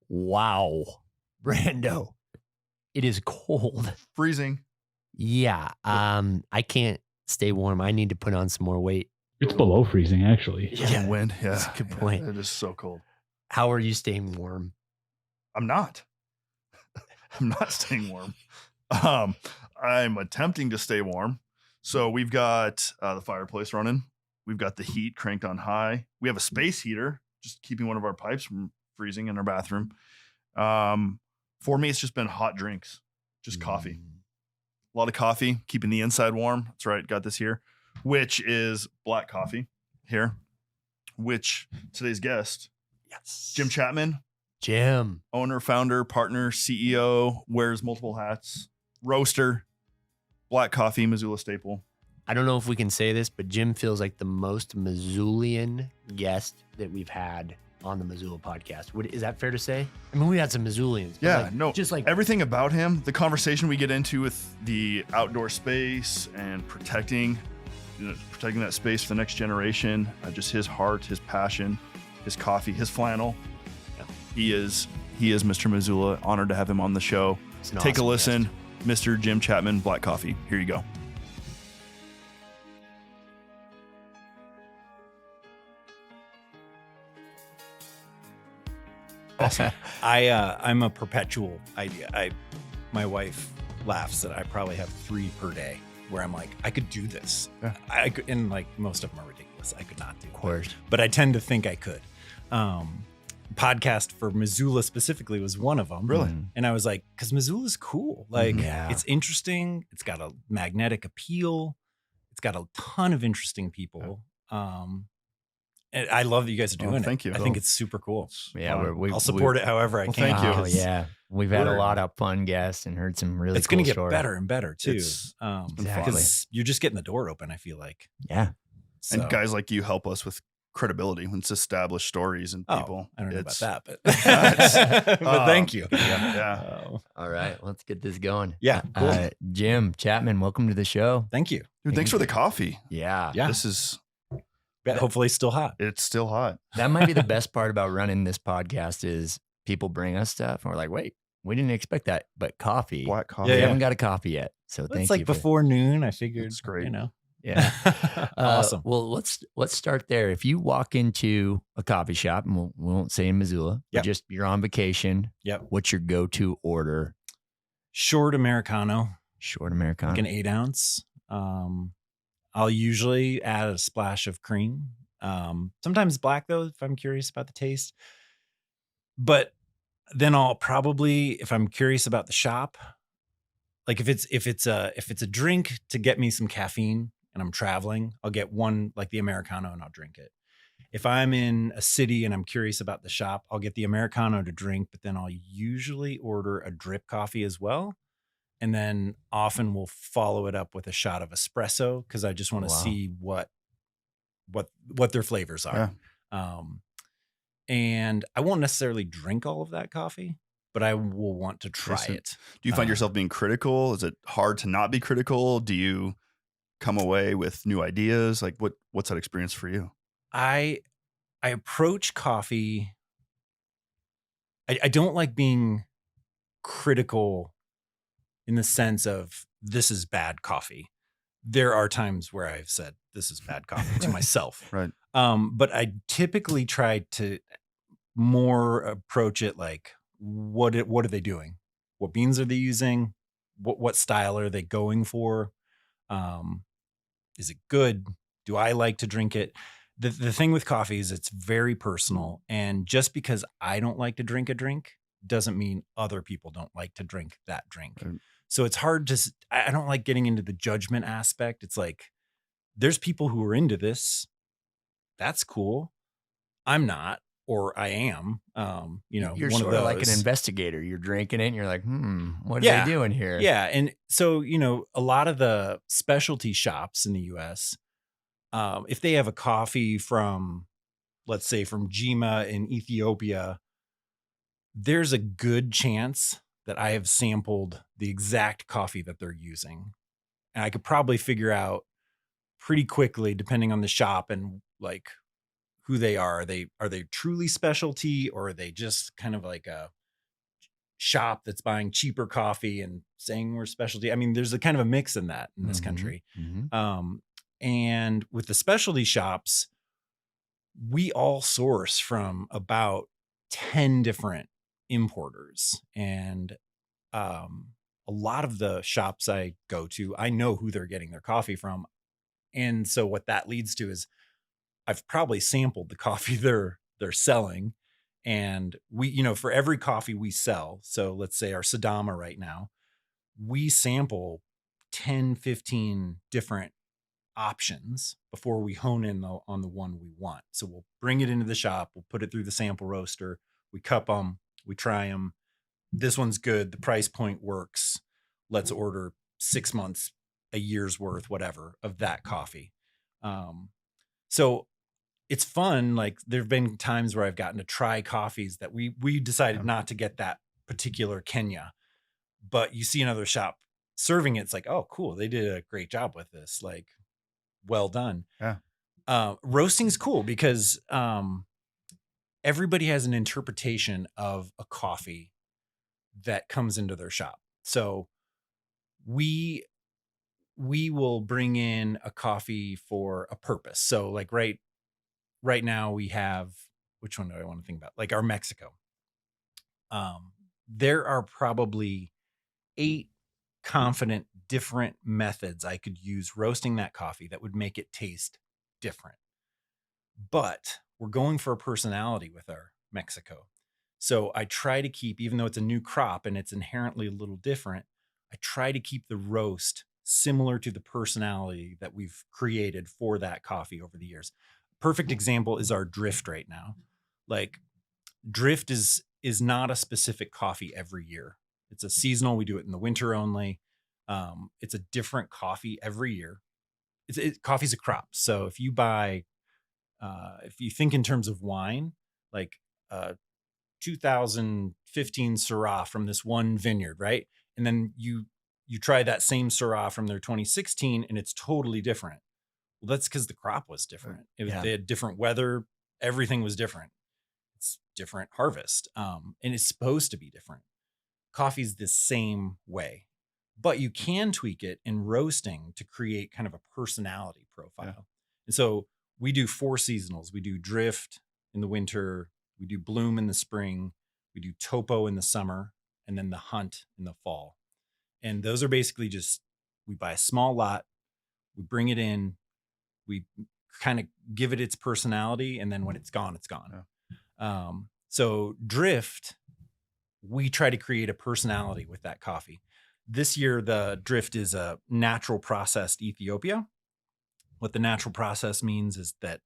Wow. Brando, it is cold. Freezing. Yeah. I can't stay warm. I need to put on some more weight. It's below freezing, actually. Yeah, wind. Yeah, that's a good point. It is so cold. How are you staying warm? I'm not. I'm not staying warm. I'm attempting to stay warm. So we've got the fireplace running. We've got the heat cranked on high. We have a space heater, just keeping one of our pipes from freezing in our bathroom. For me, it's just been hot drinks, just coffee. A lot of coffee, keeping the inside warm. That's right. Got this here, which is black coffee here, which today's guest, Yes. Jim Chapman, Jim. owner, founder, partner, CEO, wears multiple hats, roaster, black coffee, Missoula staple. I don't know if we can say this, but Jim feels like the most Missoulian guest that we've had on the Missoula podcast. Is that fair to say? I mean, we had some Missoulians. Yeah, no, just like everything about him, the conversation we get into with the outdoor space and protecting that space for the next generation, just his heart, his passion, his coffee, his flannel. Yeah. He is Mr. Missoula. Honored to have him on the show. Take a listen. Guest. Mr. Jim Chapman, Black Coffee. Here you go. Awesome. I'm a perpetual idea. My wife laughs that I probably have 3 per day where I'm like, I could do this. Yeah. And like most of them are ridiculous. I could not do it. Of course. But I tend to think I could. Podcast for Missoula specifically was one of them. Really? And I was like, because Missoula's cool. Like, Yeah. it's interesting. It's got a magnetic appeal. It's got a ton of interesting people. And I love that you guys are doing it. Thank you. I think it's super cool. Yeah, I'll support it however I Well, can. thank you. Oh, yeah. We've had a lot of fun guests and heard some really It's cool going to get stories. better and better too. It's been Exactly. Because you're just getting the door open, I feel like. Yeah. So, And guys like you help us with credibility when it's established stories and people. I don't know about that, but, Yes. but thank you. Yeah. All right. Let's get this going. Yeah, cool. Jim Chapman, welcome to the show. Thank you. Dude, thanks for the coffee. Yeah. Yeah. Hopefully still hot. It's still hot. That might be the best part about running this podcast is people bring us stuff and we're like, wait, we didn't expect that. But coffee. Black coffee. We Yeah. haven't got a coffee yet. So It's thank like you. for- before noon. I figured It's great. Yeah. Awesome. Well, let's start there. If you walk into a coffee shop, and we won't say in Missoula, Yep. but just you're on vacation. Yep. What's your go-to order? Short Americano, Short Americano. like an 8 ounce. I'll usually add a splash of cream. Sometimes black though, if I'm curious about the taste. But then I'll probably, if I'm curious about the shop, like if it's a drink to get me some caffeine and I'm traveling, I'll get one like the Americano and I'll drink it. If I'm in a city and I'm curious about the shop, I'll get the Americano to drink, but then I'll usually order a drip coffee as well. And then often we'll follow it up with a shot of espresso because I just want to Wow. see what their flavors are. And I won't necessarily drink all of that coffee, but I will want to try Listen, it. Do you find yourself being critical? Is it hard to not be critical? Do you come away with new ideas? Like what's that experience for you? I approach coffee. I don't like being critical in the sense of this is bad coffee. There are times where I've said this is bad coffee to myself. Right. But I typically try to more approach it like, what are they doing? What beans are they using? What style are they going for? Is it good? Do I like to drink it? The thing with coffee is it's very personal. And just because I don't like to drink a drink doesn't mean other people don't like to drink that drink. Right. So it's hard to, I don't like getting into the judgment aspect. It's like, there's people who are into this. That's cool. I'm not, or I am, You're one sort of of like an those. investigator. You're drinking it and you're like, what are Yeah. they doing here? Yeah. And so, a lot of the specialty shops in the US, if they have a coffee from, let's say from Jima in Ethiopia, there's a good chance that I have sampled the exact coffee that they're using. And I could probably figure out pretty quickly, depending on the shop and like who they are. Are they truly specialty, or are they just kind of like a shop that's buying cheaper coffee and saying we're specialty? I mean, there's a kind of a mix in that in this country. And with the specialty shops, we all source from about 10 different importers. And a lot of the shops I go to, I know who they're getting their coffee from. And so what that leads to is I've probably sampled the coffee they're selling. And we, you know, for every coffee we sell, so let's say our Sadama right now, we sample 10, 15 different options before we hone in on the one we want. So we'll bring it into the shop, we'll put it through the sample roaster, we cup them, we try them. This one's good, the price point works. Let's order 6 months, a year's worth, whatever, of that coffee. So it's fun. Like there've been times where I've gotten to try coffees that we decided not to get that particular Kenya, but you see another shop serving it, it's like, oh, cool, they did a great job with this. Like, well done. Yeah. Roasting's cool because everybody has an interpretation of a coffee that comes into their shop. So we will bring in a coffee for a purpose. So like right now we have, which one do I want to think about? Like our Mexico. There are probably 8 confident different methods I could use roasting that coffee that would make it taste different. But we're going for a personality with our Mexico. So I try to keep, even though it's a new crop and it's inherently a little different, I try to keep the roast similar to the personality that we've created for that coffee over the years. Perfect example is our Drift right now. Like Drift is not a specific coffee every year. It's a seasonal. We do it in the winter only. It's a different coffee every year. Coffee's a crop. So if you buy, if you think in terms of wine, like 2015 Syrah from this one vineyard, right? And then you try that same Syrah from their 2016 and it's totally different. Well, that's because the crop was different. They had different weather. Everything was different. It's different harvest. And it's supposed to be different. Coffee's the same way, but you can tweak it in roasting to create kind of a personality profile. Yeah. And so we do 4 seasonals. We do Drift in the winter, we do Bloom in the spring, we do Topo in the summer, and then the Hunt in the fall. And those are basically just, we buy a small lot, we bring it in, we kind of give it its personality, and then when it's gone, it's gone. Yeah. So Drift, we try to create a personality with that coffee. This year, the Drift is a natural processed Ethiopia. What the natural process means is that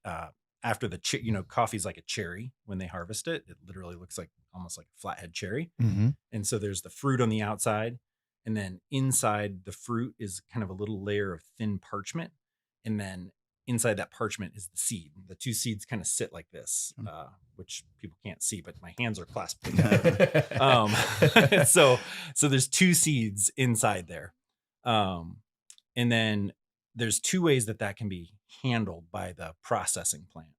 after the, coffee's like a cherry when they harvest it. It literally looks like almost like a flathead cherry. Mm-hmm. And so there's the fruit on the outside. And then inside the fruit is kind of a little layer of thin parchment. And then inside that parchment is the seed. The 2 seeds kind of sit like this, which people can't see, but my hands are clasped together. So there's 2 seeds inside there. And then there's 2 ways that can be handled by the processing plant.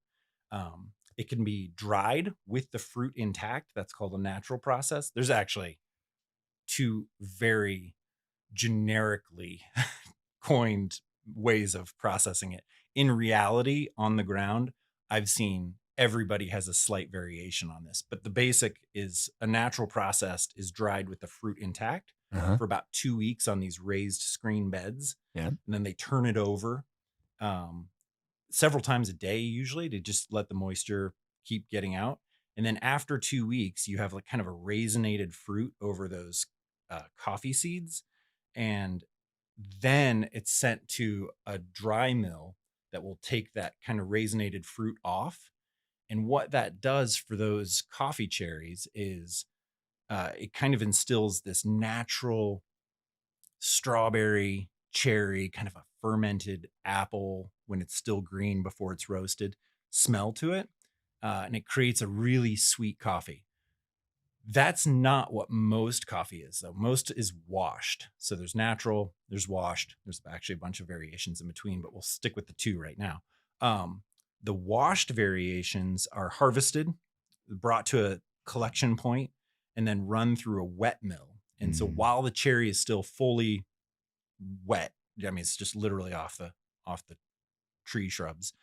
It can be dried with the fruit intact. That's called a natural process. There's actually 2 very generically coined ways of processing it. In reality, on the ground, I've seen everybody has a slight variation on this, but the basic is a natural process is dried with the fruit intact for about 2 weeks on these raised screen beds. Yeah. And then they turn it over several times a day, usually, to just let the moisture keep getting out. And then after 2 weeks, you have like kind of a raisinated fruit over those coffee seeds. And then it's sent to a dry mill that will take that kind of raisinated fruit off. And what that does for those coffee cherries is it kind of instills this natural strawberry, cherry, kind of a fermented apple when it's still green before it's roasted smell to it. And it creates a really sweet coffee. That's not what most coffee is, though. Most is washed. So there's natural, there's washed. There's actually a bunch of variations in between, but we'll stick with the 2 right now. The washed variations are harvested, brought to a collection point, and then run through a wet mill. And so while the cherry is still fully wet, I mean, it's just literally off the tree shrubs.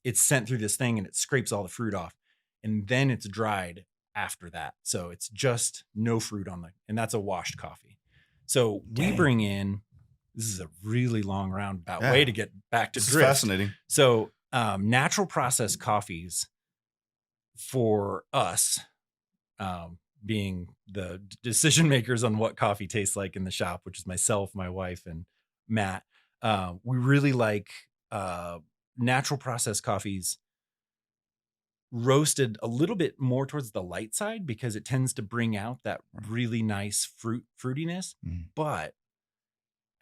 It's sent through this thing and it scrapes all the fruit off, and then it's dried after that. So it's just no fruit on and that's a washed coffee. So we bring in, this is a really long roundabout way to get back to This drift. is fascinating. So natural process coffees for us, being the decision makers on what coffee tastes like in the shop, which is myself, my wife, and Matt. We really like natural process coffees roasted a little bit more towards the light side because it tends to bring out that really nice fruitiness. But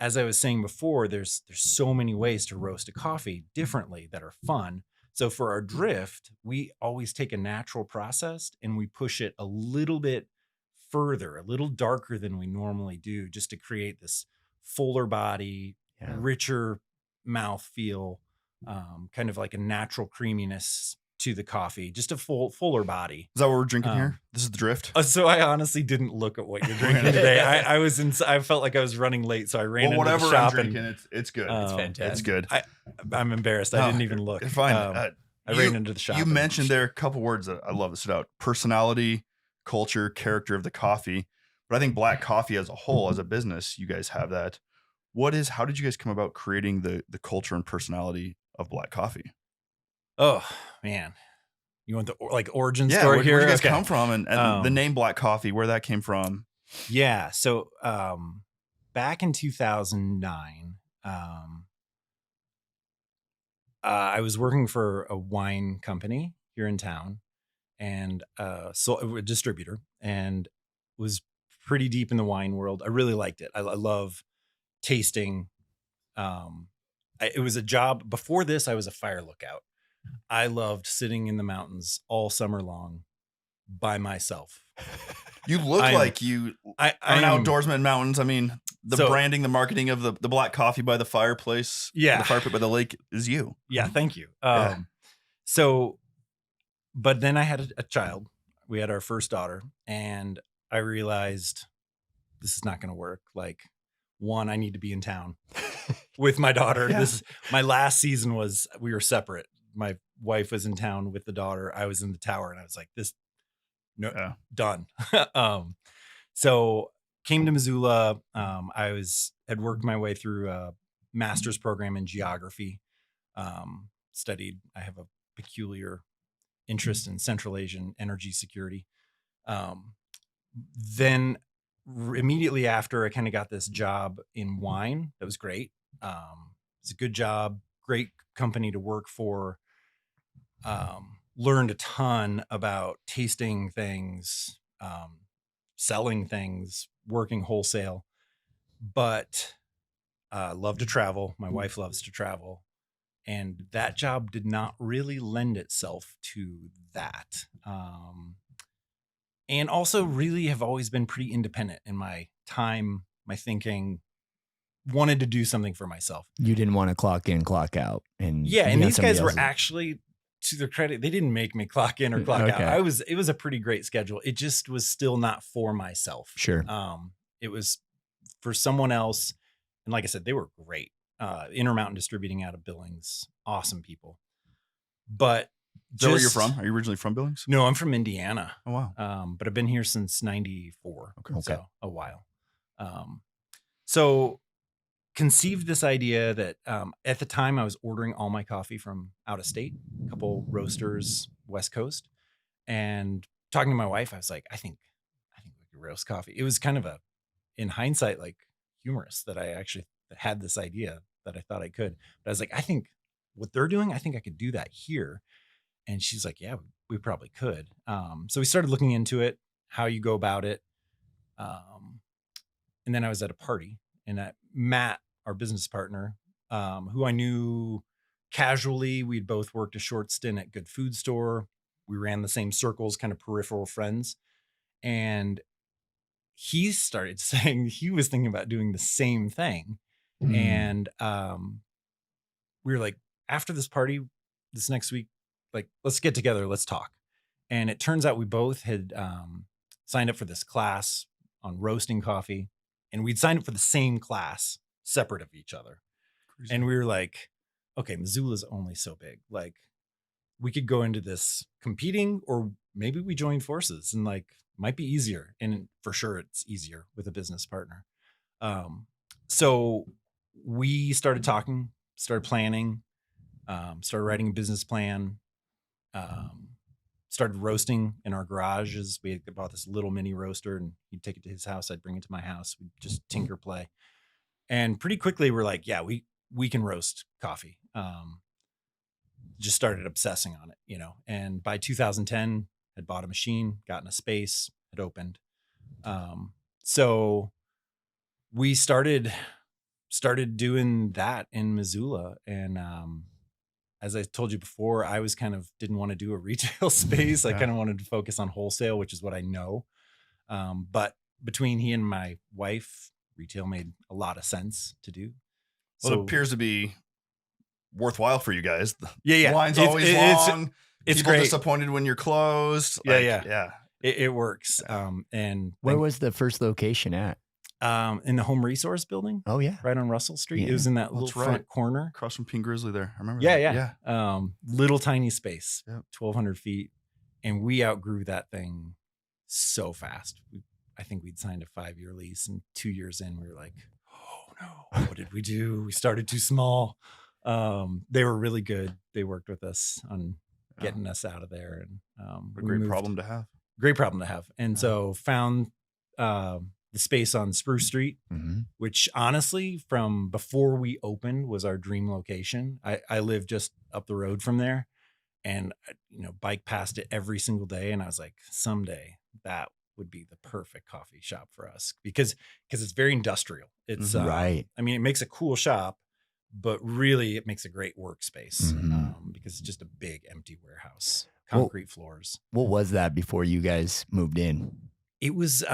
as I was saying before, there's so many ways to roast a coffee differently that are fun. So for our drift, we always take a natural process and we push it a little bit further, a little darker than we normally do, just to create this fuller body, richer mouth feel, kind of like a natural creaminess to the coffee, just a fuller body. Is that what we're drinking here? This is the drift. So I honestly didn't look at what you're drinking today. I felt like I was running late, so I ran into whatever the shop. I'm drinking, it's good. It's fantastic. It's good. I'm embarrassed. I didn't even look. It's fine. I ran into the shop. You mentioned there a couple words that I love that stood out: personality, culture, character of the coffee. But I think black coffee as a whole, as a business, you guys have that. How did you guys come about creating the culture and personality of black coffee? Oh man, you want the origin story here? Where do you guys come from, and the name black coffee, where that came from? Yeah, so back in 2009, I was working for a wine company here in town, and so a distributor, and was pretty deep in the wine world. I really liked it. I love tasting. It was a job. Before this, I was a fire lookout. I loved sitting in the mountains all summer long by myself. You look like you are an outdoorsman in mountains. I mean, the branding, the marketing of the black coffee by the fireplace, the fire pit by the lake is you. Yeah, thank you. So, but then I had a child. We had our first daughter, and I realized this is not going to work. Like, one, I need to be in town with my daughter. My last season we were separate. My wife was in town with the daughter. I was in the tower, and I was like, done. So came to Missoula. I had worked my way through a master's program in geography. Studied. I have a peculiar interest in Central Asian energy security. Then immediately after, I kind of got this job in wine. That was great. It's a good job, great company to work for. Learned a ton about tasting things, selling things, working wholesale, but love to travel. My wife loves to travel. And that job did not really lend itself to that. And also really have always been pretty independent in my time, my thinking, wanted to do something for myself. You didn't want to clock in, clock out. And these guys were actually, to their credit, they didn't make me clock in or clock out. It was a pretty great schedule. It just was still not for myself. Sure. It was for someone else. And like I said, they were great. Intermountain Distributing out of Billings, awesome people. But is that where you're from? Are you originally from Billings? No, I'm from Indiana. Oh wow. But I've been here since '94. Okay. So a while. So conceived this idea that at the time I was ordering all my coffee from out of state, a couple roasters, West Coast, and talking to my wife, I was like, I think we could roast coffee. It was kind of in hindsight, like humorous that I actually had this idea that I thought I could. But I was like, I think what they're doing, I think I could do that here. And she's like, yeah, we probably could. So we started looking into it, how you go about it. And then I was at a party, and Matt, our business partner, who I knew casually, we'd both worked a short stint at Good Food Store. We ran the same circles, kind of peripheral friends. And he started saying he was thinking about doing the same thing. And we were like, after this party, this next week, like, let's get together, let's talk. And it turns out we both had signed up for this class on roasting coffee, and we'd signed up for the same class, separate of each other. Crazy. And we were like, okay, Missoula's only so big. Like, we could go into this competing, or maybe we join forces, and like, might be easier. And for sure, it's easier with a business partner. So we started talking, started planning, started writing a business plan, started roasting in our garages. We had bought this little mini roaster, and he'd take it to his house. I'd bring it to my house. We'd just tinker play. And pretty quickly we're like, yeah, we can roast coffee. Just started obsessing on it, you know, and by 2010 had bought a machine, gotten a space, had opened. So we started doing that in Missoula. And, as I told you before, I was didn't want to do a retail space. I kind of wanted to focus on wholesale, which is what I know. But between he and my wife, retail made a lot of sense to do. Well, it appears to be worthwhile for you guys. Yeah. The line's always long. It's People great. disappointed when you're closed. Yeah. It works. And Where was the first location at? in the home resource building, Oh yeah. right on Russell Street. Yeah. It was in that little That's right. front corner. Across from Pink Grizzly there. I remember Yeah, that. yeah. Little tiny space, Yep. 1,200 feet. And we outgrew that thing so fast. I think we'd signed a 5-year lease, and 2 years in, we were like, oh no, what did we do? We started too small. They were really good. They worked with us on getting us out of there. And A great problem to have. Great problem to have. And so found the space on Spruce Street, Mm-hmm. which honestly, from before we opened, was our dream location. I live just up the road from there, and bike past it every single day. And I was like, someday that would be the perfect coffee shop for us, because it's very industrial. It's Right. I mean, it makes a cool shop, but really it makes a great workspace because it's just a big empty warehouse, concrete floors. What was that before you guys moved in? It was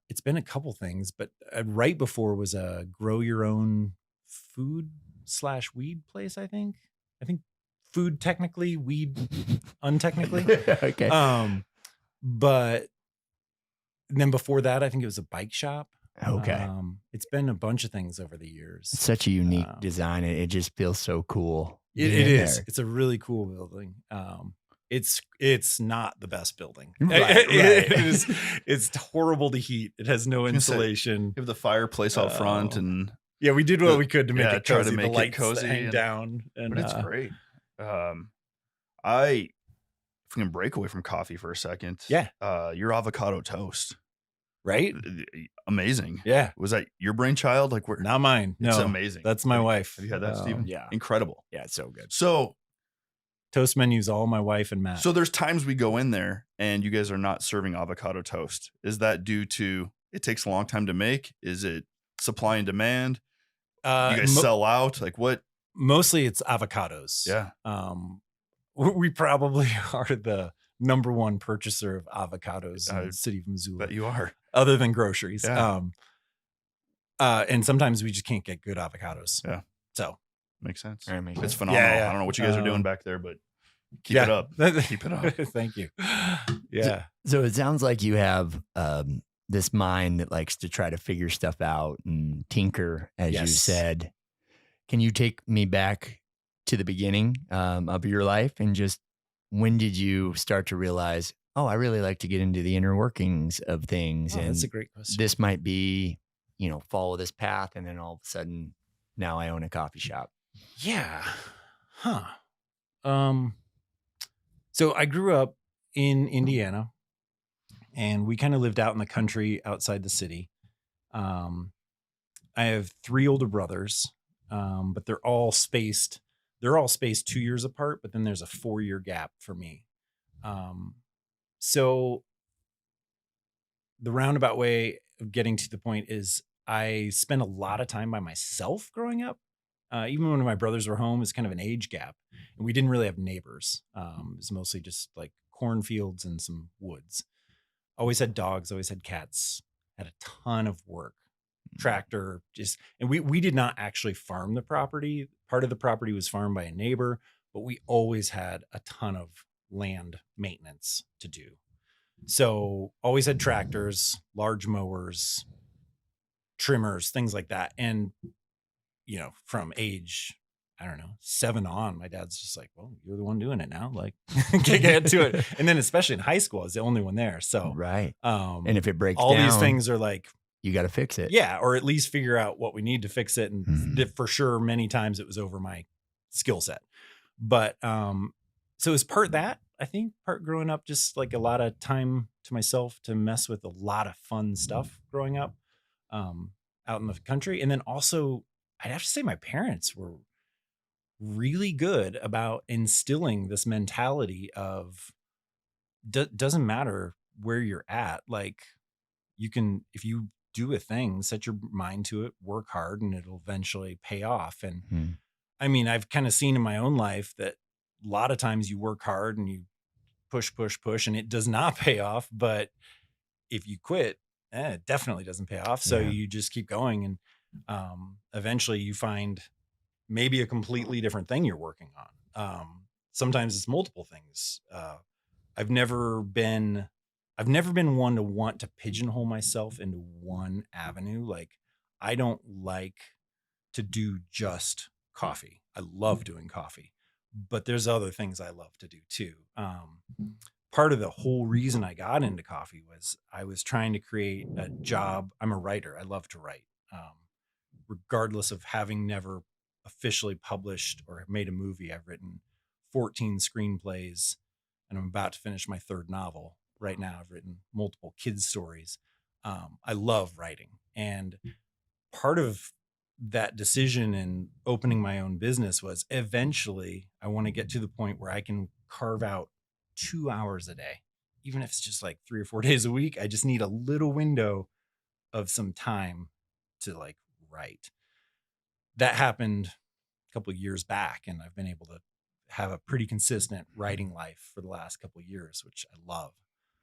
it's been a couple things, but right before was a grow your own food/weed place. I think food technically, weed untechnically. Okay. But then before that, I think it was a bike shop. Okay. It's been a bunch of things over the years. It's such a unique design. It just feels so cool. It being is. there. It's a really cool building. It's not the best building. Right. It's horrible to heat. It has no gonna say, insulation. You have the fireplace out front, and Yeah, we did what we could to make it try cozy. to make the it lights cozy hang and- down, and but it's great. If we can break away from coffee for a second, Yeah. Your avocado toast, right? amazing. Yeah, Was that your brainchild? Like, where? not mine. No, It's amazing. That's my wife. Have you had that, Steven? Yeah. Incredible. Yeah, it's so good. So Toast menus, all my wife and Matt. So there's times we go in there and you guys are not serving avocado toast. Is that due to it takes a long time to make? Is it supply and demand? You guys sell out? Like what? Mostly it's avocados. Yeah. We probably are the number one purchaser of avocados in the city of Missoula, Bet you are. other than groceries. Yeah. And sometimes we just can't get good avocados. Yeah. So Makes sense. All right, makes It's sense. phenomenal. Yeah, yeah. I don't know what you guys are doing back there, but keep it up. Keep it up. Thank you. Yeah. So it sounds like you have this mind that likes to try to figure stuff out and tinker, as you Yes. said. Can you take me back to the beginning of your life, and just when did you start to realize, oh, I really like to get into the inner workings of things, Oh, and that's a great question. this might be, follow this path, and then all of a sudden, now I own a coffee shop. Yeah. Huh. So I grew up in Indiana, and we kind of lived out in the country outside the city. I have 3 older brothers, but they're all spaced 2 years apart, but then there's a 4-year gap for me. So the roundabout way of getting to the point is I spent a lot of time by myself growing up. Even when my brothers were home, it's kind of an age gap, and we didn't really have neighbors. It was mostly just like cornfields and some woods. Always had dogs, always had cats, had a ton of work, tractor, and we did not actually farm the property. Part of the property was farmed by a neighbor. but we always had a ton of land maintenance to do. So always had tractors, large mowers, trimmers, things like that. And, from age, I don't know, 7 on, my dad's just like, well, you're the one doing it now. Like, get to it. And then especially in high school, I was the only one there. So, Right. And if it breaks all down, these things are like, you got to fix it. yeah, or at least figure out what we need to fix it. And Mhm. for sure, many times it was over my skill set. But so it was part that, I think, part growing up, just like a lot of time to myself to mess with a lot of fun stuff growing up out in the country. And then also, I'd have to say my parents were really good about instilling this mentality of doesn't matter where you're at. Like, you can, if you do a thing, set your mind to it, work hard, and it'll eventually pay off. And Mhm. I mean, I've kind of seen in my own life that a lot of times you work hard and you push, and it does not pay off. But if you quit, it definitely doesn't pay off. So Yeah. you just keep going. And eventually you find maybe a completely different thing you're working on. Sometimes it's multiple things. I've never been one to want to pigeonhole myself into one avenue. Like, I don't like to do just coffee. I love doing coffee, but there's other things I love to do too. Part of the whole reason I got into coffee was I was trying to create a job. I'm a writer. I love to write, regardless of having never officially published or made a movie. I've written 14 screenplays, and I'm about to finish my 3rd novel right now. I've written multiple kids' stories. I love writing. And part of that decision in opening my own business was eventually I want to get to the point where I can carve out 2 hours a day, even if it's just like 3 or 4 days a week. I just need a little window of some time to like write. That happened a couple of years back, and I've been able to have a pretty consistent writing life for the last couple of years, which I love.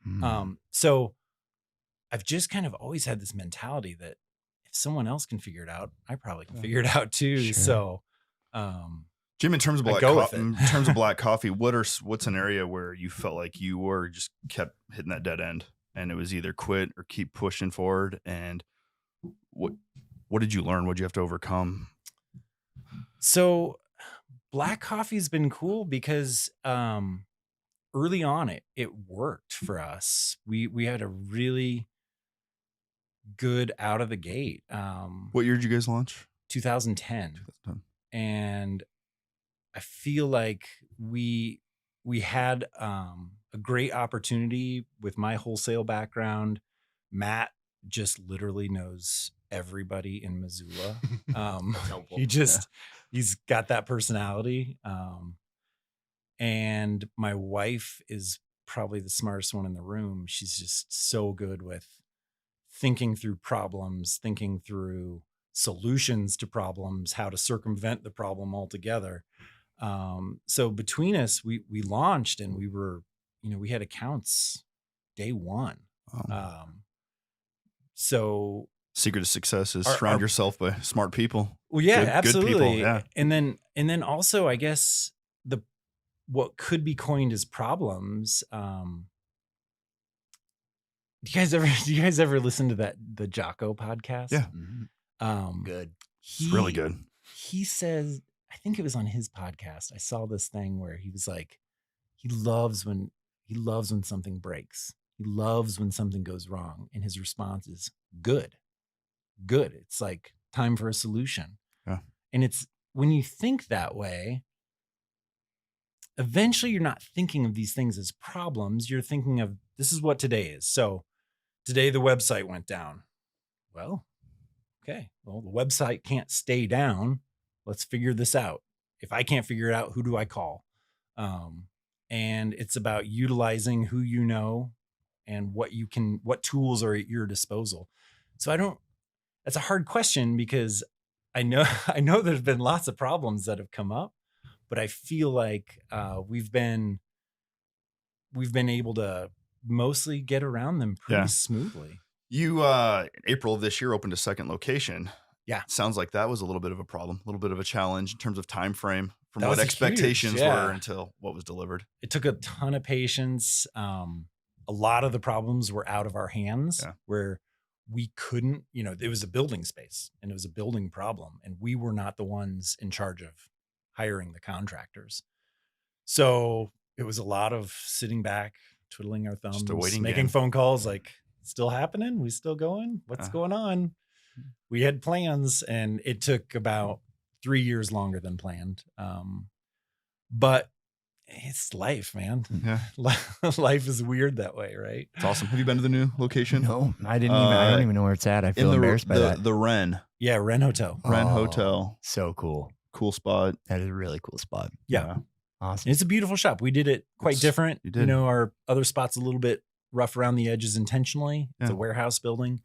Mhm. So I've just kind of always had this mentality that if someone else can figure it out, I probably can figure it out too. Sure. So, Jim, in terms of I black go with it. in terms of black coffee, what's an area where you felt like you were just kept hitting that dead end, and it was either quit or keep pushing forward? And what did you learn? What did you have to overcome? So black coffee's been cool because early on it worked for us. We had a really good out of the gate. What year did you guys launch? 2010. 2010. And I feel like we had a great opportunity with my wholesale background. Matt just literally knows everybody in Missoula. helpful. He's got that personality. And my wife is probably the smartest one in the room. She's just so good with thinking through problems, thinking through solutions to problems, how to circumvent the problem altogether. So between us, we launched, and we were, we had accounts day one. Wow. So Secret of success is Our- surround our- yourself by smart people. well, yeah, Good absolutely. people, yeah. And then also, I guess what could be coined as problems. Do you guys ever listen to the Jocko podcast? Yeah. Mhm. Good. It's really good. He says, I think it was on his podcast, I saw this thing where he was like, he loves when something breaks. He loves when something goes wrong. And his response is good. It's like time for a solution. Yeah. And it's when you think that way, eventually you're not thinking of these things as problems. You're thinking of, this is what today is. So today the website went down. Well, okay. Well, the website can't stay down. Let's figure this out. If I can't figure it out, who do I call? And it's about utilizing who you know and what tools are at your disposal. So that's a hard question, because I know there's been lots of problems that have come up, but I feel like we've been able to mostly get around them pretty Yeah. smoothly. You, April of this year, opened a second location. Yeah. Sounds like that was a little bit of a problem, a little bit of a challenge in terms of time frame from That what was expectations huge, yeah. were until what was delivered. It took a ton of patience. A lot of the problems were out of our hands Yeah. where we couldn't, it was a building space and it was a building problem. And we were not the ones in charge of hiring the contractors. So it was a lot of sitting back, twiddling our thumbs, a waiting making game. phone calls like, still happening? We still going? What's going on? We had plans and it took about 3 years longer than planned. But it's life, man. Yeah. Life is weird that way, right? It's awesome. Have you been to the new location? No, I don't even know where it's at. I feel embarrassed by that. The Wren. Yeah, Wren Hotel. Wren Oh, Hotel. So cool. Cool spot. That is a really cool spot. Yeah. Awesome. It's a beautiful shop. We did it quite different. You did. Our other spot's a little bit rough around the edges intentionally. It's Yeah. a warehouse building.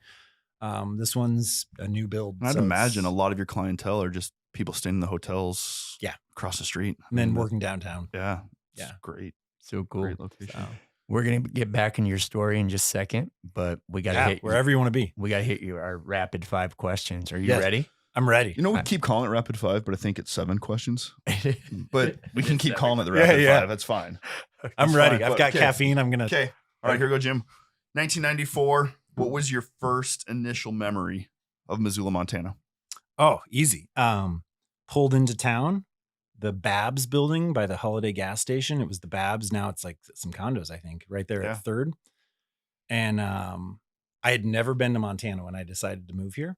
This one's a new build. And I'd so imagine a it's- lot of your clientele are just people staying in the hotels across the street. And then I mean, working downtown. Yeah. It's Yeah. great. So cool. Great location. So, We're gonna get back into your story in just a second, but we gotta hit wherever you want to be. we gotta hit you our rapid 5 questions. Are you Yes. ready? I'm ready. You know, we keep calling it rapid 5, but I think it's 7 questions. But we can keep calling it the rapid 5. That's fine. I'm That's ready. fine, I've but- got okay. caffeine. I'm going to. Okay. All right, here we go, Jim. 1994. What was your first initial memory of Missoula, Montana? Oh, easy. Pulled into town, the Babs building by the Holiday gas station. It was the Babs. Now it's like some condos, I think, right there Yeah. at 3rd. And I had never been to Montana when I decided to move here.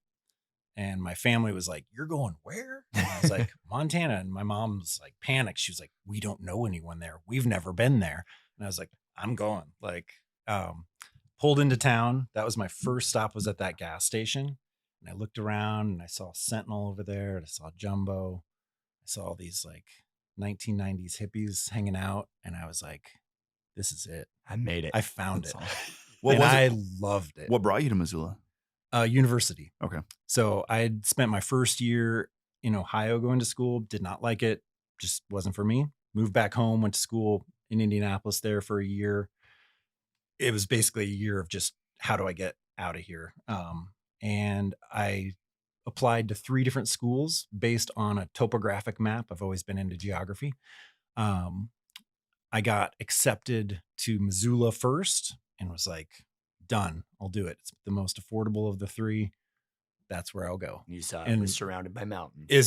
And my family was like, "You're going where?" And I was like, "Montana." And my mom was like panicked. She was like, "We don't know anyone there. We've never been there." And I was like, "I'm going." Pulled into town. That was my first stop, was at that gas station. And I looked around and I saw Sentinel over there. And I saw Jumbo. I saw all these like 1990s hippies hanging out. And I was like, this is it. I made it. I found it. What and was I it? loved it. What brought you to Missoula? University. Okay. So I had spent my first year in Ohio going to school, did not like it, just wasn't for me. Moved back home, went to school in Indianapolis there for a year. It was basically a year of just, how do I get out of here? And I applied to 3 different schools based on a topographic map. I've always been into geography. I got accepted to Missoula first and was like, done. I'll do it. It's the most affordable of the 3. That's where I'll go. You saw it and- was surrounded by mountains. It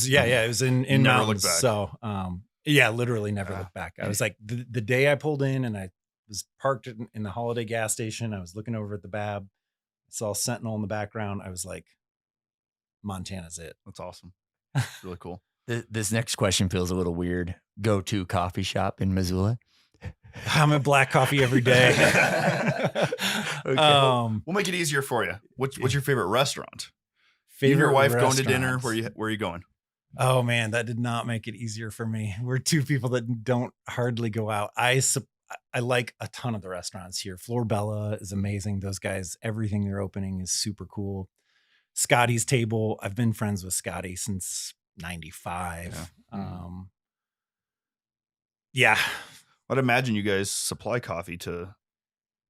was in Never mountains. looked back. So, literally never looked back. I was like, the day I pulled in and I was parked in the Holiday gas station, I was looking over at the Bab, saw Sentinel in the background. I was like, Montana's it. That's awesome. It's really cool. This next question feels a little weird. Go-to coffee shop in Missoula? I'm at Black Coffee every day. Okay. We'll make it easier for you. What's your favorite restaurant? You and your wife going to dinner? restaurants. Where are you going? Oh man, that did not make it easier for me. We're 2 people that don't hardly go out. I like a ton of the restaurants here. Florbella is amazing. Those guys, everything they're opening is super cool. Scotty's Table. I've been friends with Scotty since 95. Yeah. I'd imagine you guys supply coffee to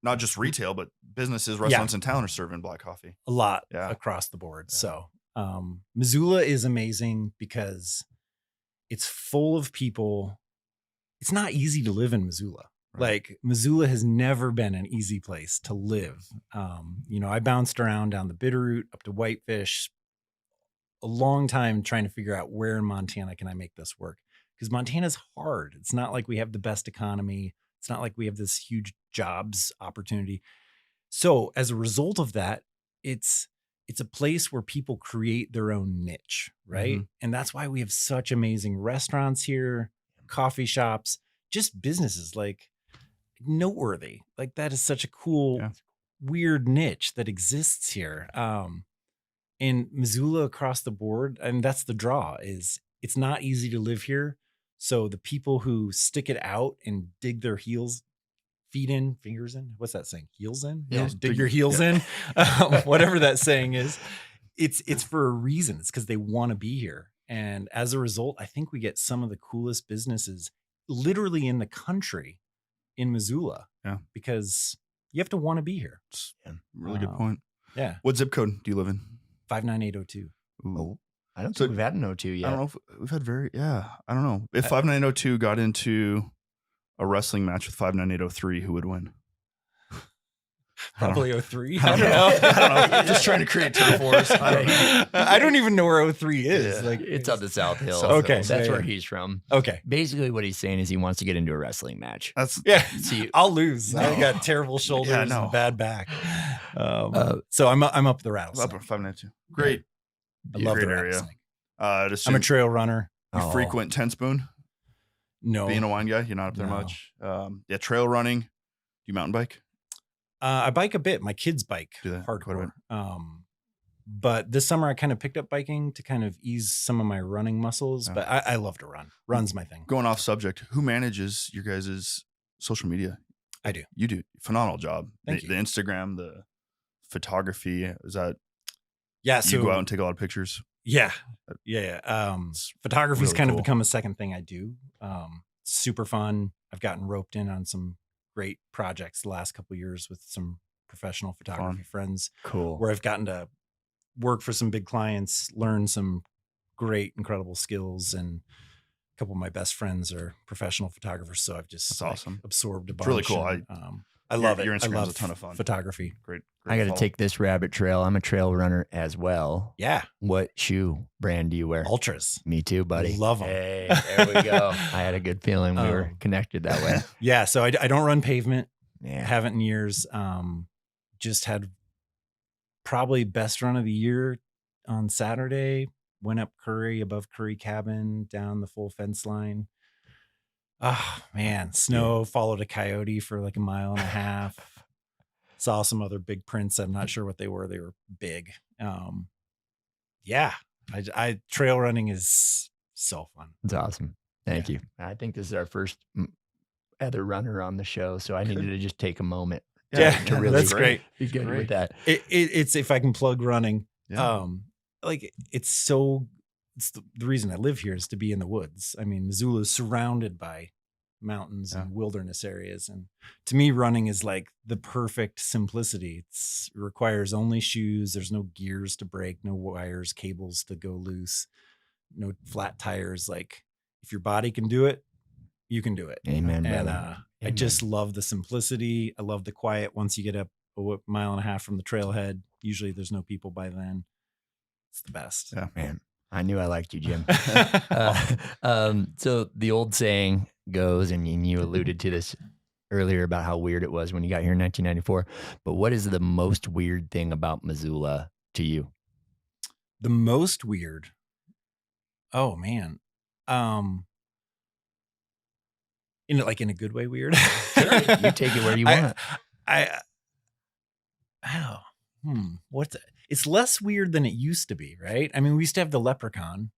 not just retail, but businesses, restaurants in town are serving black coffee. A lot Yeah. across the board. Yeah. So Missoula is amazing because it's full of people. It's not easy to live in Missoula. Right. Like Missoula has never been an easy place to live. I bounced around down the Bitterroot up to Whitefish a long time trying to figure out where in Montana can I make this work, because Montana's hard. It's not like we have the best economy. It's not like we have this huge jobs opportunity. So as a result of that, it's a place where people create their own niche, right? And that's why we have such amazing restaurants here, coffee shops, just businesses like noteworthy. Like that is such a cool, weird niche that exists here. And Missoula across the board, and that's the draw, is it's not easy to live here. So the people who stick it out and dig their fingers in, what's that saying? Heels in? Yeah. Dig your heels in. Whatever that saying is, it's for a reason. It's because they want to be here. And as a result, I think we get some of the coolest businesses literally in the country in Missoula. Yeah. Because you have to want to be here. Really good point. Yeah. What zip code do you live in? 59802. Ooh. I don't So- think we've had an 02 yet. I don't know if we've had I don't know. If 59802 got into a wrestling match with 59803, who would win? Probably 03. I don't know. I don't know. Just trying to create turf wars. I don't even know where 03 is. Yeah. Like It's up the South Hill. South Okay. Hills. That's Yeah, where yeah. he's from. Okay. Basically, what he's saying is he wants to get into a wrestling match. That's Yeah. See, I'll lose. I No. got terrible shoulders Yeah, no. and bad back. Uh, So I'm up the up rattlesnake. at 592. Great. I love great the area. rattlesnake. I'd I'm assume a trail runner. you oh, frequent 10 Spoon, No. being a wine guy. You're not up there No. much. Yeah, trail running. Do you mountain bike? I bike a bit. My kids bike Do that quite a hardcore. bit. But this summer I kind of picked up biking to kind of ease some of my running muscles. Yeah. But I love to run. Run's my thing. Going off subject, who manages your guys' social media? I do. You do. Phenomenal job. Thank the you. Instagram, the photography. Is that Yeah. you So go out and take a lot of pictures? yeah. Photography's really kind of cool. become a second thing I do. Super fun. I've gotten roped in on some great projects the last couple of years with some professional photography friends cool. where I've gotten to work for some big clients, learn some great, incredible skills, and a couple of my best friends are professional photographers. So I've just That's awesome. absorbed a bunch. It's really cool. and, I love it. Your I Instagram's love a ton of fun. photography. Great. I got to follow. take this rabbit trail. I'm a trail runner as well. Yeah. What shoe brand do you wear? Ultras. Me too, buddy. Love 'em. Hey, there we go. I had a good feeling we were connected that way. Yeah. So I don't run pavement. Yeah. Haven't in years. Just had probably best run of the year on Saturday. Went up Curry, above Curry Cabin, down the full fence line. Oh man, snow, followed a coyote for like a mile and a half. Saw some other big prints. I'm not sure what they were. They were big. Yeah, I trail running is so fun. It's awesome. Thank you. I think this is our first other runner on the show, so I needed to just take a moment. to really that's great. be good Great. with that. It's if I can plug running. Yeah. Like it's the reason I live here is to be in the woods. I mean, Missoula is surrounded by mountains and wilderness areas. And to me, running is like the perfect simplicity. It requires only shoes. There's no gears to break, no wires, cables to go loose, no flat tires. Like if your body can do it, you can do it. Amen, And brother. I just love the simplicity. I love the quiet. Once you get up a mile and a half from the trailhead, usually there's no people by then. It's the best. Yeah. Man, I knew I liked you, Jim. So the old saying goes, and you alluded to this earlier about how weird it was when you got here in 1994. But what is the most weird thing about Missoula to you? The most weird. Oh man. In a good way weird. You take it where you want. It's less weird than it used to be, right? I mean, we used to have the leprechaun,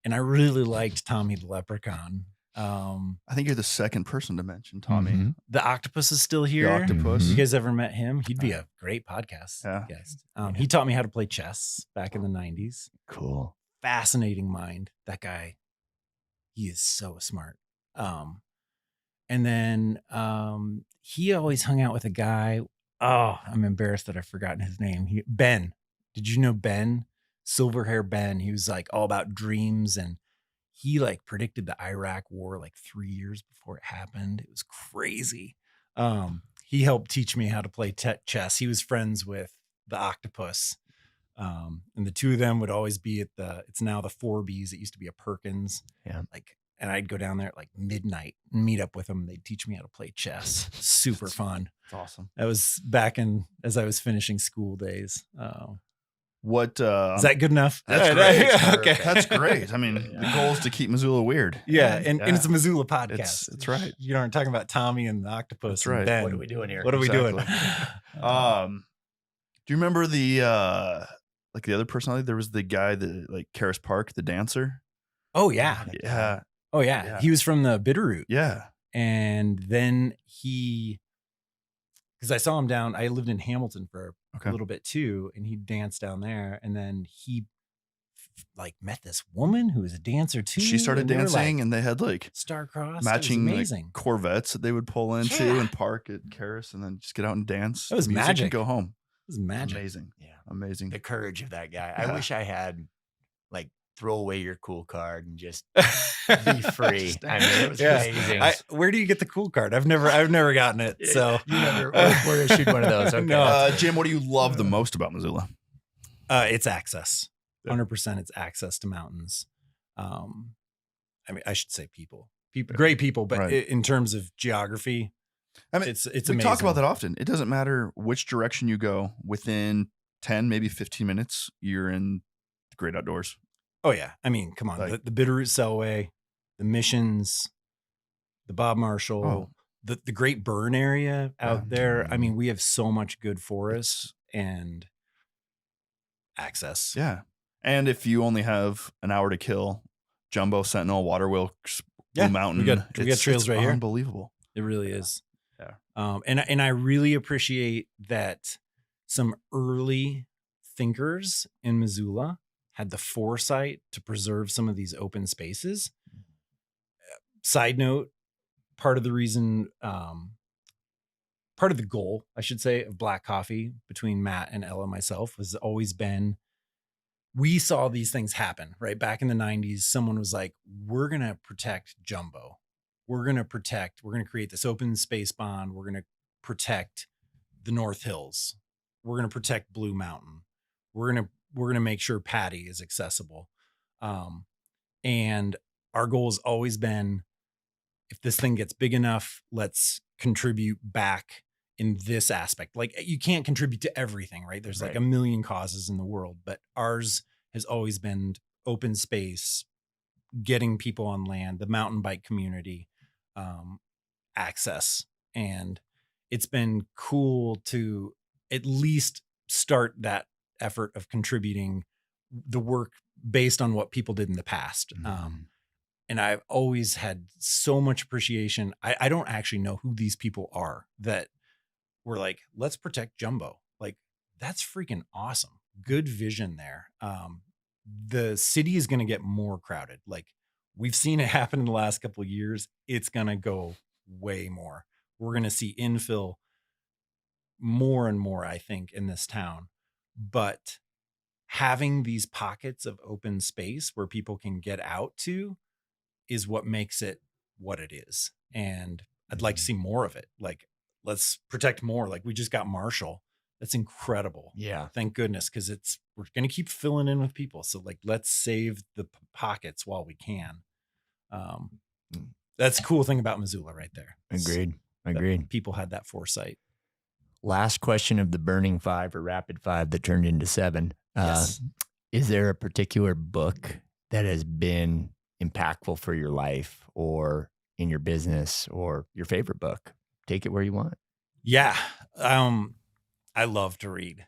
and I really liked Tommy the leprechaun. I think you're the second person to mention Tommy. Mhm. The octopus is still here. The octopus. You guys ever met him? He'd be a great podcast Yeah. guest. He taught me how to play chess back in the 90s. Cool. Fascinating mind. That guy, he is so smart. And then he always hung out with a guy. Oh, I'm embarrassed that I've forgotten his name. Ben. Did you know Ben? Silver hair Ben. He was like all about dreams, and he like predicted the Iraq war like 3 years before it happened. It was crazy. He helped teach me how to play chess. He was friends with the octopus. And the two of them would always be at it's now the 4Bs. It used to be a Perkins. Yeah. And I'd go down there at like midnight and meet up with them. They'd teach me how to play chess. Super fun. It's awesome. That was back as I was finishing school days. What Is that good enough? That's great. Okay. That's great. I mean, the goal is to keep Missoula weird. Yeah. And it's a Missoula podcast. It's right. You aren't talking about Tommy and the octopus. That's and right. Ben. What are we doing here? What are we doing? Do you remember the other personality? There was the guy that like Karis Park, the dancer. Oh yeah. Yeah. Oh yeah. Yeah. He was from the Bitterroot. Yeah. And then because I saw him I lived in Hamilton for Okay. a little bit too, and he danced down there. And then he like met this woman who was a dancer too. She started and they were, dancing, like, and they had like star-crossed. matching It was like, amazing. Corvettes that they would pull into Yeah. and park at Karis, and then just get out and dance. It was music, magic. and go home. It was magic. Amazing. Yeah. Amazing. The courage of that guy. Yeah. I wish I had like throw away your cool card and just be free. I mean, it was Yes. amazing. Where do you get the cool card? I've never gotten it. So You never we're issued one of those. Okay. No. Jim, what do you love the most about Missoula? It's access. 100% it's access to mountains. I mean, I should say people, great people, but Right. in terms of geography, I mean, it's we amazing. talk about that often. It doesn't matter which direction you go. Within 10, maybe 15 minutes, you're in the great outdoors. Oh yeah. I mean, come on, Like- the Bitterroot Selway, the Missions, the Bob Marshall, the Great Burn area out there. I mean, we have so much good forests and access. Yeah. And if you only have an hour to kill, Jumbo, Sentinel, Waterworks, Blue Mountain, we got trails right here. Unbelievable. It really is. Yeah. And I really appreciate that some early thinkers in Missoula had the foresight to preserve some of these open spaces. Side note, part of the reason, part of the goal, I should say, of Black Coffee between Matt and Ella and myself has always been, we saw these things happen, right? Back in the 90s, someone was like, we're going to protect Jumbo. We're going to create this open space bond. We're going to protect the North Hills. We're going to protect Blue Mountain. We're going to make sure Patty is accessible. And our goal has always been, if this thing gets big enough, let's contribute back in this aspect. Like, you can't contribute to everything, right? There's like a million causes in the world, but ours has always been open space, getting people on land, the mountain bike community, access. And it's been cool to at least start that effort of contributing the work based on what people did in the past. And I've always had so much appreciation. I don't actually know who these people are that were like, let's protect Jumbo. Like, that's freaking awesome. Good vision there. The city is going to get more crowded. Like, we've seen it happen in the last couple of years. It's going to go way more. We're going to see infill more and more, I think, in this town. But having these pockets of open space where people can get out to is what makes it what it is. And I'd like to see more of it. Like, let's protect more. Like, we just got Marshall. That's incredible. Yeah. Thank goodness. Cause we're going to keep filling in with people. So like, let's save the pockets while we can. That's a cool thing about Missoula right there. Agreed. People had that foresight. Last question of the burning 5 or rapid 5 that turned into 7. Yes. Is there a particular book that has been impactful for your life or in your business, or your favorite book? Take it where you want. Yeah. I love to read.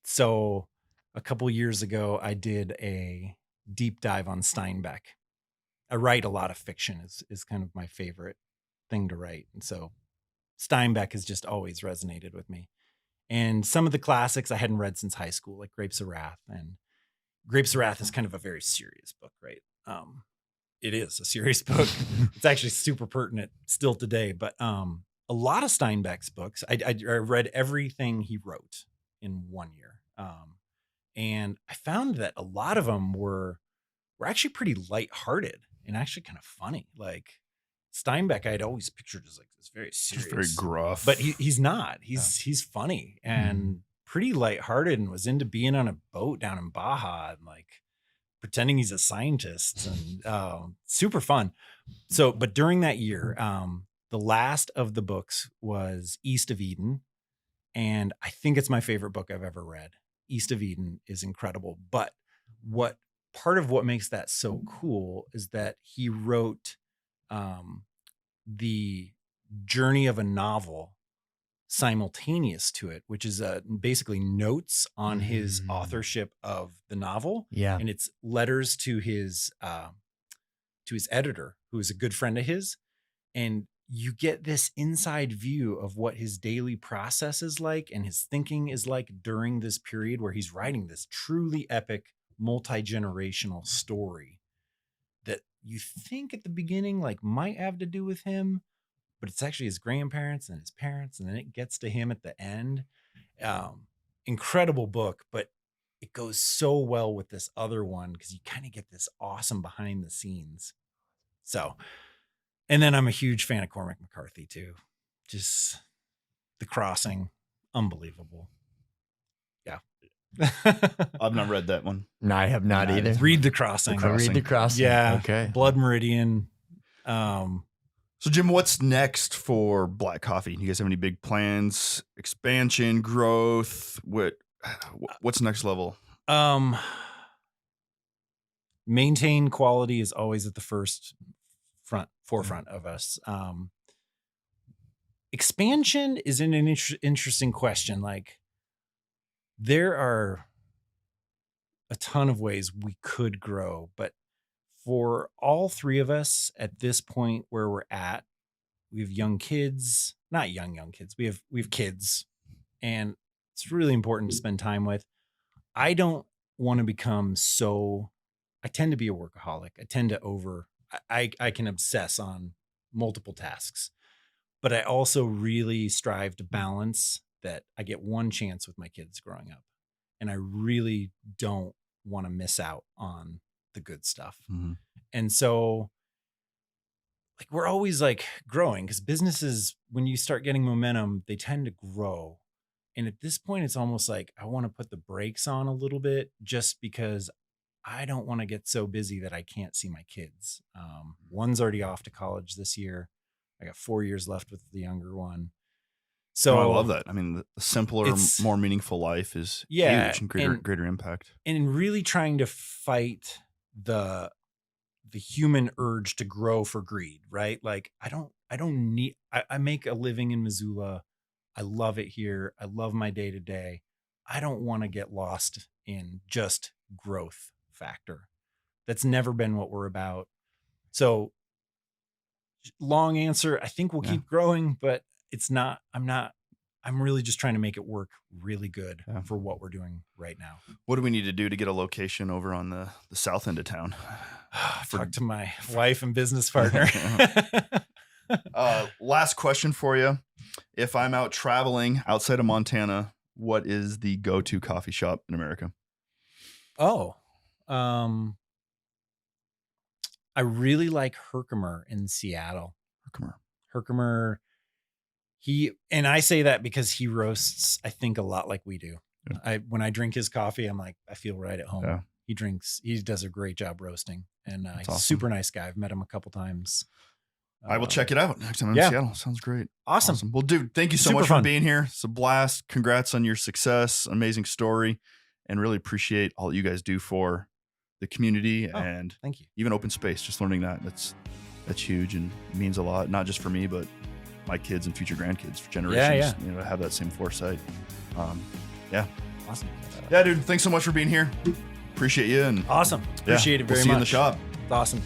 So a couple years ago, I did a deep dive on Steinbeck. I write a lot of fiction is kind of my favorite thing to write. And so Steinbeck has just always resonated with me. And some of the classics I hadn't read since high school, like Grapes of Wrath. And Grapes of Wrath is kind of a very serious book, right? It is a serious book. It's actually super pertinent still today. But a lot of Steinbeck's books, I read everything he wrote in 1 year. And I found that a lot of them were actually pretty lighthearted and actually kind of funny. Like, Steinbeck, I'd always pictured as like this very serious, Just very gruff. but he's not. He's funny and pretty lighthearted, and was into being on a boat down in Baja and like pretending he's a scientist, and super fun. So, but during that year, the last of the books was East of Eden, and I think it's my favorite book I've ever read. East of Eden is incredible, but part of what makes that so cool is that he wrote the journey of a novel simultaneous to it, which is basically notes on his authorship of the novel. Yeah. And it's letters to his editor, who is a good friend of his. And you get this inside view of what his daily process is like and his thinking is like during this period where he's writing this truly epic, multi-generational story that you think at the beginning like might have to do with him, but it's actually his grandparents and his parents, and then it gets to him at the end. Incredible book, but it goes so well with this other one because you kind of get this awesome behind the scenes. So, and then I'm a huge fan of Cormac McCarthy too. Just The Crossing, unbelievable. Yeah. I've not read that one. No, I have not either. Read The Crossing. I read The Crossing. Yeah. Okay. Blood Meridian. So, Jim, what's next for Black Coffee? You guys have any big plans, expansion, growth? What's next level? Maintain quality is always at the forefront of us. Expansion is an interesting question. Like, there are a ton of ways we could grow, but for all three of us at this point where we're at, we have young kids, not young kids. We have kids, and it's really important to spend time with. I don't want to become I tend to be a workaholic. I tend to I can obsess on multiple tasks, but I also really strive to balance that. I get one chance with my kids growing up, and I really don't want to miss out on the good stuff. Mm-hmm. And so, like, we're always like growing, because businesses, when you start getting momentum, they tend to grow. And at this point, it's almost like I want to put the brakes on a little bit, just because I don't want to get so busy that I can't see my kids. One's already off to college this year. I got 4 years left with the younger one. So I love that. I mean, the simpler, more meaningful life is huge and greater impact. And really trying to fight the human urge to grow for greed, right? Like, I make a living in Missoula. I love it here. I love my day to day. I don't want to get lost in just growth factor. That's never been what we're about. So, long answer, I think we'll keep growing, but I'm really just trying to make it work really good for what we're doing right now. What do we need to do to get a location over on the south end of town? Talk to my wife and business partner. Last question for you. If I'm out traveling outside of Montana, what is the go-to coffee shop in America? I really like Herkimer in Seattle. Herkimer. And I say that because he roasts, I think, a lot like we do. Yeah. When I drink his coffee, I'm like, I feel right at home. Yeah. He does a great job roasting, and he's awesome. Super nice guy. I've met him a couple times. I will check it out next time I'm in Seattle. Sounds great. Awesome. Well, dude, thank you so much for being here. It's a blast. Congrats on your success. Amazing story. And really appreciate all that you guys do for the community and thank you. Even open space. Just learning that's huge and means a lot, not just for me, but my kids and future grandkids for generations. You know, to have that same foresight. Awesome. Yeah, dude. Thanks so much for being here. Appreciate you. And awesome. Appreciate it very much. See you in the shop. It's awesome.